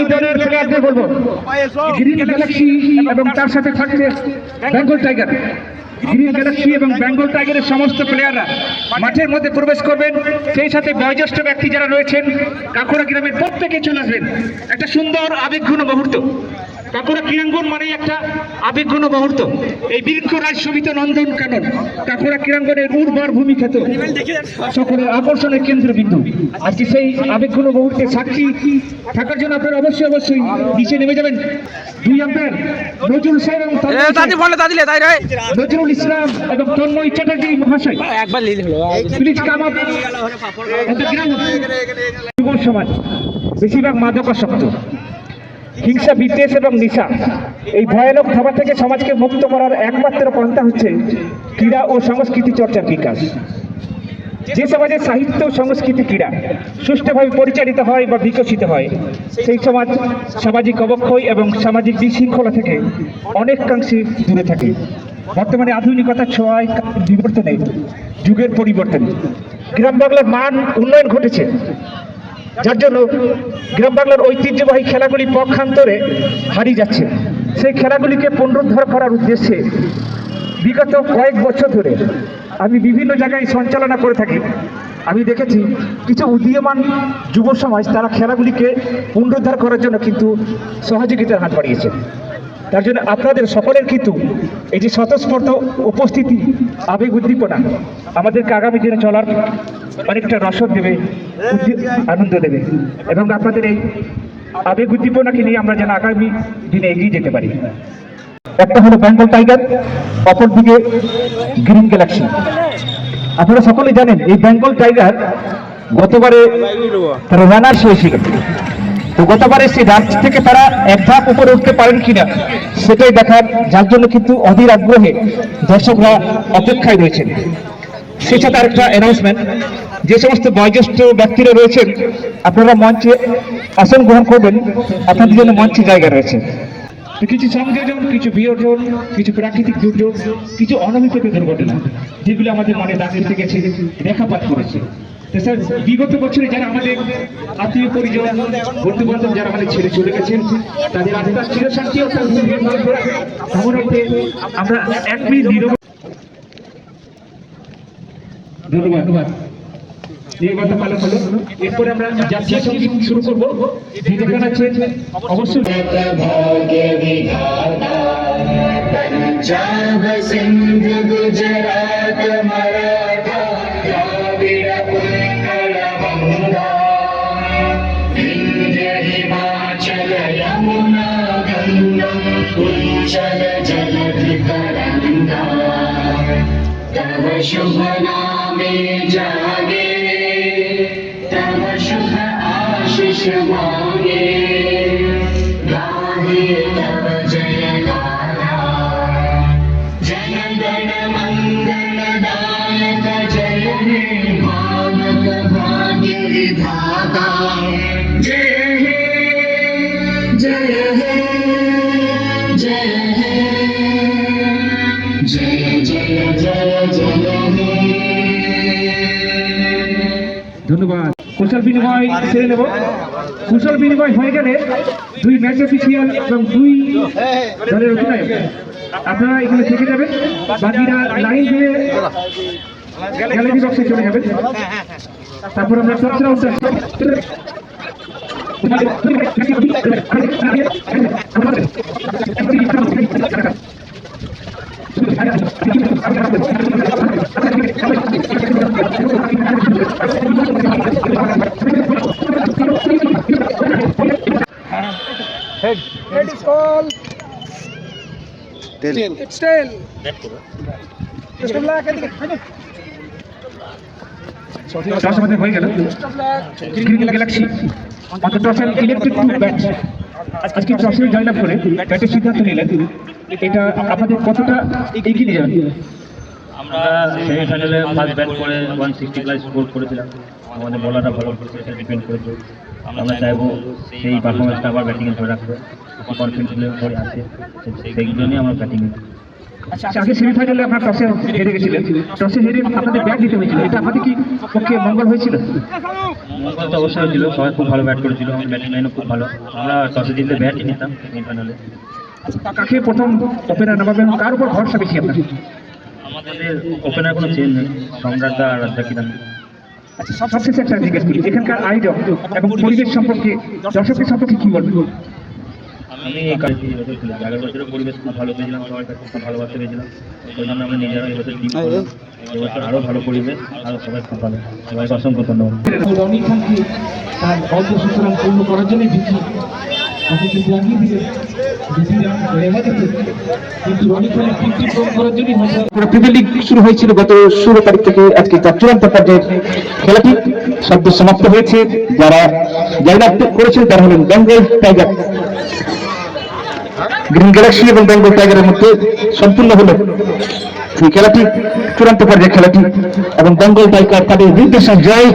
এই দলের প্লেয়ারদের বলবো গ্রিন গ্যালাক্সি এবং তার সাথে থাকছে বেঙ্গল টাইগার। গ্রিন গ্যালাক্সি এবং বেঙ্গল টাইগারের সমস্ত প্লেয়াররা মাঠের মধ্যে প্রবেশ করবেন। সেই সাথে বয়োজ্যেষ্ঠ ব্যক্তি যারা রয়েছেন কাকুরা গ্রামের প্রত্যেকে চলে আসবেন। একটা সুন্দর আবেগঘন মুহূর্ত। কাকুরা ক্রীড়াঙ্গন মানেই একটা আবেগঘন মুহূর্ত। এই বৃক্ষরাজ শোভিত নন্দন কানন কাকুরা ক্রীড়াঙ্গনের উর্বর ভূমি খ্যাত সকলের আকর্ষণের কেন্দ্রবিন্দু। আজকে সেই আবেগঘন মুহূর্তে সাক্ষী থাকার জন্য আপনারা অবশ্যই নিচে নেমে যাবেন। দুই আম্পায়ার নজরুল সাহেব এবং নজরুল ইসলাম এবং তন্ময় চ্যাটার্জি মহাশয় প্লিজ কাম আপ। যুব সমাজ বেশিরভাগ মাদকাসক্ত, হিংসা, বিদ্বেষ এবং নেশা, এই ভয়ানক ধাবা থেকে সমাজকে মুক্ত করার একমাত্র পন্থা হচ্ছে ক্রীড়া ও সংস্কৃতি চর্চার বিকাশ। যে সমাজে সাহিত্য, সংস্কৃতি, ক্রীড়া সুষ্ঠুভাবে পরিচালিত হয় বা বিকশিত হয় সেই সমাজ সামাজিক অবক্ষয় এবং সামাজিক বিশৃঙ্খলা থেকে অনেকাংশে দূরে থাকে। বর্তমানে আধুনিকতার ছোঁয়ায় বিবর্তনে, যুগের পরিবর্তনে গ্রাম বাংলার মান উন্নয়ন ঘটেছে, যার জন্য গ্রাম বাংলার ঐতিহ্যবাহী খেলাগুলি পক্ষান্তরে হারিয়ে যাচ্ছে। সেই খেলাগুলিকে পুনরুদ্ধার করার উদ্দেশ্যে বিগত কয়েক বছর ধরে আমি বিভিন্ন জায়গায় সঞ্চালনা করে থাকি। আমি দেখেছি কিছু উদীয়মান যুব সমাজ তারা খেলাগুলিকে পুনরুদ্ধার করার জন্য কিন্তু সহযোগিতার হাত বাড়িয়েছে। তার জন্য আপনাদের সকলের কিন্তু এই যে স্বতঃস্ফূর্ত উপস্থিতি, আবেগ, উদ্দীপনা আমাদেরকে আগামী দিনে চলার অনেকটা রসদ দেবে, আনন্দ দেবে এবং আপনাদের এই আবেগ উদ্দীপনাকে নিয়ে আমরা যেন আগামী দিনে এগিয়ে যেতে পারি। একটা হলো বেঙ্গল টাইগার, অপরদিকে গ্রিন গ্যালাক্সি। আপনারা সকলেই জানেন এই বেঙ্গল টাইগার গতবারে তারা রানার্স হয়েছিল। তো গতবারে সেই রান থেকে তারা এক ধাপ উপরে উঠতে পারেন কিনা সেটাই দেখার, যার জন্য কিন্তু অধীর আগ্রহে দর্শকরা অপেক্ষায় রয়েছেন। সেই সাথে আরেকটা অ্যানাউন্সমেন্ট, যে সমস্ত বয়োজ্যেষ্ঠ ব্যক্তিরা রয়েছেন আপনারা মঞ্চে আসন গ্রহণ করবেন, আপনাদের জন্য মঞ্চে জায়গা রয়েছে। কিছু সংযোজন, কিছু বিয়োজন, কিছু প্রাকৃতিক দুর্যোগ, কিছু অনামিত দুর্ঘটনা যেগুলো আমাদের মনে দাগ কেটে গেছে, রেখাপাত করেছে। স্যার, বিগত বছরে যারা আমাদের আত্মীয় পরিজন, বন্ধু বান্ধব যারা আমাদের ছেড়ে চলে গেছেন তাদের আত্মার চিরশান্তি ও কামনার্থে আমরা 1 মিনিট নীরব। ধন্যবাদ। নির্বাচন পালন হলো, এরপরে আমরা জাতীয় সঙ্গীত শুরু করবো। যেটা আছে অবশ্যই पंजाब सिंध गुजरात मराठा द्राविड़ उत्कल बंगा विंध्य हिमाचल यमुना गंगा उच्चल जलधि तरंगा तव शुभ नामे जागे तव शुभ आशीष मांगे गाहे तव जय विधाता। जय हे जय हे जय हे जय जय जय जय हे। ধন্যবাদ। কুশল বিনিময় সেরে নেব। কুশল বিনিময় হয়ে গেলে দুই ম্যাচ অফিসিয়াল এবং দুই দলের অধিনায়ক আপনারা এখানে থেকে যাবেন, বাকিরা লাইন দিয়ে গ্যালারি বক্সে চলে যাবেন। তারপর আমরা toss round head is called tail. It's tail. Just a black. Toss আমাদের হয়ে গেল। গ্রিন গ্যালাক্সি অন্তত টসের ইলেকট্রিক ব্যাট আজকে টসে জয়লাভ করে ব্যাটের সিদ্ধান্ত নিলেন। এটা আপনাদের কতটা এগিয়ে নিয়ে যাবেন? আমরা সেমিফাইনালে ফার্স্ট ব্যাট করে 160+ স্কোর করেছিলাম। আমাদের বোলাররা ভালো করেছে, সেটা ডিপেন্ড করেছে। আমরা চাইবো সেই পারফরমেন্সটা আবার ব্যাটিংয়ে ধরে রাখতে। কনফিডেন্স লেভেল ধরে আছে, সেই জন্যই আমরা ব্যাটিংয়ে আচ্ছা, আগে সেমিফাইনালে আপনার টসে হেরে গেছিলেন, টসে হেরে আপনাদের ব্যাট দিতে হয়েছিল, এটা আপনাদের কি পক্ষে মঙ্গল হয়েছিল? মঙ্গল তো অবশ্যই হয়েছিল, সবাই খুব ভালো ব্যাট করেছিল, আমাদের ব্যাটিং লাইনও খুব ভালো, আমরা টসে জিতলে ব্যাটই নিতাম সেমিফাইনালে। কাকে প্রথম ওপেনার নামাবেন, কার উপর ভরসা বেশি আপনার? আমাদের ওপেনার কোনো চেঞ্জ নেই, সম্রাটদা আর রাজ্জাকিরান। আচ্ছা, সবশেষে একটা জিজ্ঞেস করি, এখানকার আয়োজন এবং পরিবেশ সম্পর্কে দর্শকদের সম্পর্কে কি বলবেন? আমি এই কাজে এবছর ছিলাম, আগের বছরের পরিবেশ খুব ভালো পেয়েছিলাম, সবাই কাছে খুব ভালোবাসতে পেয়েছিলাম, ওই জন্য আমরা নিজেরা এবছর টিম করলাম, এবছর আরও ভালো পরিবেশ, আরও সবাই খুব ভালো, সবাইকে অসংখ্য ধন্যবাদ। রনি খানকে তার অল্প সুতরাং পূর্ণ করার জন্য দিচ্ছি, তাকে কিন্তু আগিয়ে দিলেন, বেশি রান রেখে দিতে, কিন্তু রনি খানের কীর্তি পূরণ করার জন্যই হয়তো প্রিমিয়ার লিগ শুরু হয়েছিল গত 16 তারিখ থেকে, আজকে তার চূড়ান্ত পর্যায়ের খেলাটি সদ্য সমাপ্ত হয়েছে। যারা জয়লাভ করেছেন তারা হলেন বেঙ্গল টাইগার, গ্রিন গ্যালাক্সি এবং বেঙ্গল টাইগারের মধ্যে সম্পূর্ণ হলো এই খেলাটি, চূড়ান্ত পর্যায়ের খেলাটি, এবং বেঙ্গল টাইগার তাদের নির্দেশনা জয়।